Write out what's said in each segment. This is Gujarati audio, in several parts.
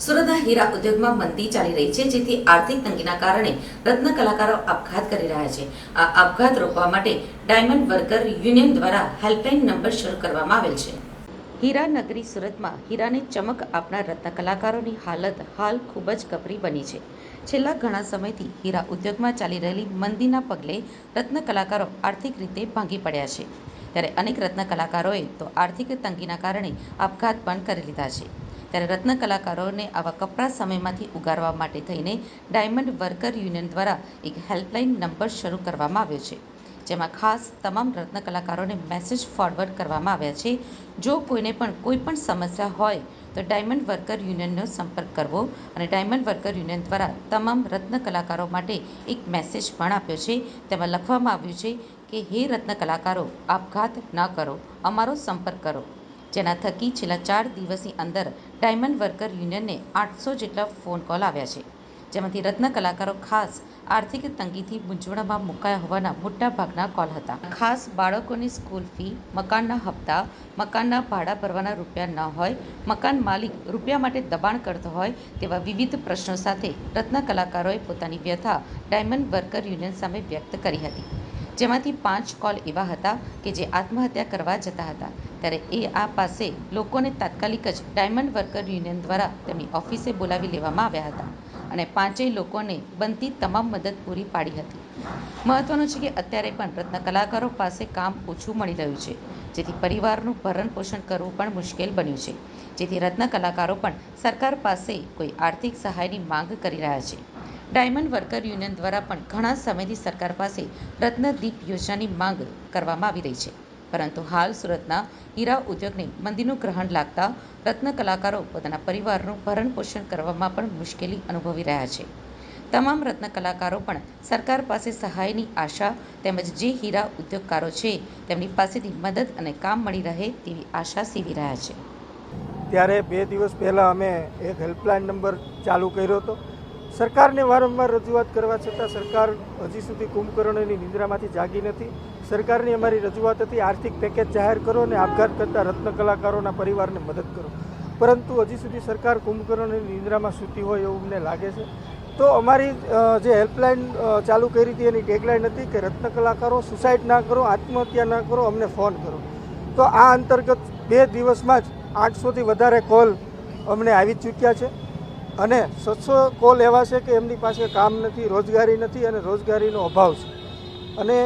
સુરતના હીરા ઉદ્યોગમાં મંદી ચાલી રહી છે, જેથી આર્થિક તંગીના કારણે રત્ન કલાકારો આપઘાત કરી રહ્યા છે. આ આપઘાત રોકવા માટે ડાયમંડ વર્કર યુનિયન દ્વારા હેલ્પલાઇન નંબર શરૂ કરવામાં આવેલ છે. હીરા નગરી સુરતમાં હીરાની ચમક આપનાર રત્ન કલાકારોની હાલત હાલ ખૂબ જ કપરી બની છે. છેલ્લા ઘણા સમયથી હીરા ઉદ્યોગમાં ચાલી રહેલી મંદીના પગલે રત્ન કલાકારો આર્થિક રીતે ભાંગી પડ્યા છે. ત્યારે અનેક રત્ન કલાકારોએ તો આર્થિક તંગીના કારણે આપઘાત પણ કરી લીધા છે. ત્યારે રત્ન કલાકારોને આવા કપરા સમયમાંથી ઉગારવા માટે થઈને ડાયમંડ વર્કર યુનિયન દ્વારા એક હેલ્પલાઇન નંબર શરૂ કરવામાં આવ્યો છે, જેમાં ખાસ તમામ રત્ન કલાકારોને મેસેજ ફોરવર્ડ કરવામાં આવ્યા છે. જો કોઈને પણ કોઈ પણ સમસ્યા હોય તો ડાયમંડ વર્કર યુનિયનનો સંપર્ક કરવો. અને ડાયમંડ વર્કર યુનિયન દ્વારા તમામ રત્ન કલાકારો માટે એક મેસેજ પણ આપ્યો છે. તેમાં લખવામાં આવ્યું છે કે હે રત્ન કલાકારો, આપઘાત ન કરો, અમારો સંપર્ક કરો. જેના થકી છેલ્લા 4 દિવસની અંદર ડાયમંડ વર્કર યુનિયનને 800 જેટલા ફોન કોલ આવ્યા છે, જેમાંથી રત્ન કલાકારો ખાસ આર્થિક તંગીથી મૂંઝવણમાં મુકાયા હોવાના મોટા ભાગના કોલ હતા. ખાસ બાળકોની સ્કૂલ ફી, મકાનના હપ્તા, મકાનના ભાડા ભરવાના રૂપિયા ન હોય, મકાન માલિક રૂપિયા માટે દબાણ કરતો હોય તેવા વિવિધ પ્રશ્નો સાથે રત્ન કલાકારોએ પોતાની વ્યથા ડાયમંડ વર્કર યુનિયન સામે વ્યક્ત કરી હતી. જેમાંથી 5 કોલ એવા હતા કે જે આત્મહત્યા કરવા જતા હતા. ત્યારે આ પાસે લોકોને તાત્કાલિક જ ડાયમંડ વર્કર યુનિયન દ્વારા તેમની ઓફિસે બોલાવી લેવામાં આવ્યા હતા અને 5 લોકોને બનતી તમામ મદદ પૂરી પાડી હતી. મહત્વનું છે કે અત્યારે પણ રત્ન કલાકારો પાસે કામ ઓછું મળી રહ્યું છે, જેથી પરિવારનું ભરણ પોષણ કરવું પણ મુશ્કેલ બન્યું છે. જેથી રત્ન કલાકારો પણ સરકાર પાસે કોઈ આર્થિક સહાયની માંગ કરી રહ્યા છે. ડાયમંડ વર્કર યુનિયન દ્વારા પણ ઘણા સમયથી સરકાર પાસે રત્નદીપ યોજનાની માંગ કરવામાં આવી રહી છે, પરંતુ હાલ સુરતના હીરા ઉદ્યોગને મંદીનું ગ્રહણ લાગતા રત્ન કલાકારો પોતાના પરિવારનું ભરણ પોષણ કરવામાં પણ મુશ્કેલી અનુભવી રહ્યા છે. તમામ રત્ન કલાકારો પણ સરકાર પાસે સહાયની આશા તેમજ જે હીરા ઉદ્યોગકારો છે તેમની પાસેથી મદદ અને કામ મળી રહે તેવી આશા સેવી રહ્યા છે. ત્યારે 2 દિવસ પહેલાં અમે એક હેલ્પલાઇન નંબર ચાલુ કર્યો હતો. સરકારને વારંવાર રજૂઆત કરવા છતાં સરકાર હજી સુધી કુંભકર્ણની નિંદ્રામાંથી જાગી નથી. સરકારની અમારી રજૂઆત હતી આર્થિક પેકેજ જાહેર કરો અને આપઘાત કરતા રત્ન કલાકારોના પરિવારને મદદ કરો, પરંતુ હજી સુધી સરકાર કુંભકર્ણની નિંદ્રામાં સૂતી હોય એવું અમને લાગે છે. તો અમારી જે હેલ્પલાઇન ચાલુ કરી હતી એની ટેગલાઇન હતી કે રત્ન કલાકારો સુસાઇડ ના કરો, આત્મહત્યા ના કરો, અમને ફોન કરો. તો આ અંતર્ગત 2 દિવસમાં જ 800થી વધારે કોલ અમને આવી ચૂક્યા છે અને 700 કોલ એવા છે કે એમની પાસે કામ નથી, રોજગારી નથી અને રોજગારીનો અભાવ છે. અને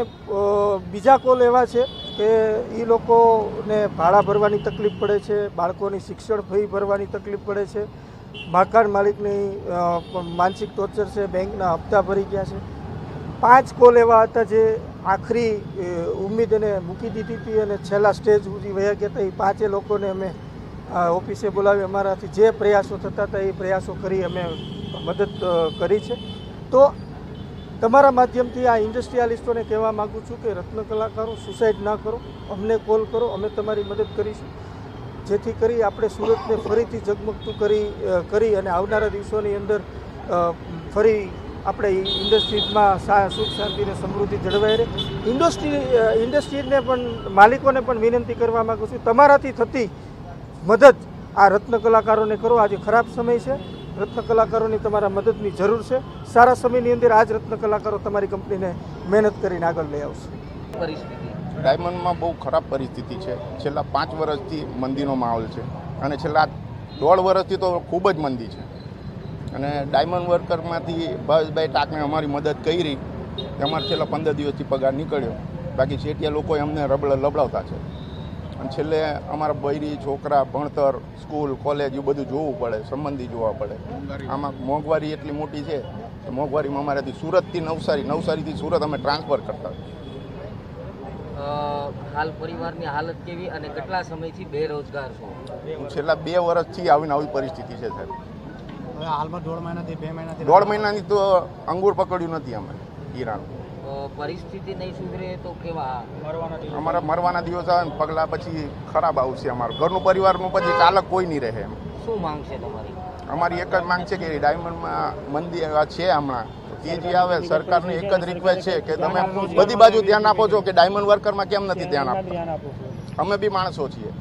બીજા કોલ એવા છે કે એ લોકોને ભાડા ભરવાની તકલીફ પડે છે, બાળકોની શિક્ષણ ફી ભરવાની તકલીફ પડે છે, મકાન માલિકની માનસિક ટોર્ચર છે, બેંકના હપ્તા ભરી ગયા છે. 5 કોલ એવા હતા જે આખરી ઉમ્મીદ એને મૂકી દીધી હતી અને છેલ્લા સ્ટેજ સુધી વયા ગયા હતા. એ 5 લોકોને અમે ઓફિસે બોલાવી અમારાથી જે પ્રયાસો થતા હતા એ પ્રયાસો કરી અમે મદદ કરી છે. તો તમારા માધ્યમથી આ ઇન્ડસ્ટ્રીયાલિસ્ટોને કહેવા માગું છું કે રત્ન કલાકારો સુસાઇડ ના કરો, અમને કોલ કરો, અમે તમારી મદદ કરીશું, જેથી કરી આપણે સુરતને ફરીથી ઝગમગતું કરી અને આવનારા દિવસોની અંદર ફરી આપણે ઇન્ડસ્ટ્રીઝમાં સુખ શાંતિ અને સમૃદ્ધિ જળવાઈ રહે. ઇન્ડસ્ટ્રીને પણ માલિકોને પણ વિનંતી કરવા માગું છું, તમારાથી થતી મદદ આ રત્ન કલાકારોને કરો. આજે ખરાબ સમય છે, રત્ન કલાકારોની તમારા મદદની જરૂર છે. સારા સમયની અંદર આ જ રત્ન કલાકારો તમારી કંપનીને મહેનત કરીને આગળ લઈ આવશે. ડાયમંડમાં બહુ ખરાબ પરિસ્થિતિ છે. છેલ્લા 5 વર્ષથી મંદીનો માહોલ છે અને છેલ્લા 1.5 વર્ષથી તો ખૂબ જ મંદી છે. અને ડાયમંડ વર્કરમાંથી ભાવેશભાઈ ટાકને અમારી મદદ કરી, અમારે છેલ્લા 15 દિવસથી પગાર નીકળ્યો. બાકી શેઠિયા લોકોએ અમને લબડાવતા છે અને છેલ્લે અમારા બૈરી છોકરા ભણતર, સ્કૂલ, કોલેજ એ બધું જોવું પડે, સંબંધી જોવા પડે. આમાં મોંઘવારી એટલી મોટી છે કે મોંઘવારીમાં અમારાથી સુરતથી નવસારીથી સુરત અમે ટ્રાન્સફર કરતા. હાલ પરિવારની હાલત કેવી અને કેટલા સમયથી બેરોજગાર છો? છેલ્લા 2 વર્ષથી આવી પરિસ્થિતિ છે સાહેબ. હાલમાં 1.5 મહિનાની તો અંગૂર પકડ્યું નથી અમે હીરાનું. પરિસ્થિતિ નહીં સુધરે તો કેવા અમારા મરવાના દિવસ આવે ને પગલા પછી ખરાબ આવશે. અમારું ઘરનું પરિવારનું પછી ચાલક કોઈ નહીં રહે. શું માંગ છે તમારી? અમારી એક જ માંગ છે કે ડાયમંડમાં મંદી છે હમણાં, તે જે આવે સરકારની એક જ રિક્વેસ્ટ છે કે તમે બધી બાજુ ધ્યાન આપો છો કે ડાયમંડ વર્કરમાં કેમ નથી ધ્યાન આપતા? અમે બી માણસો છીએ.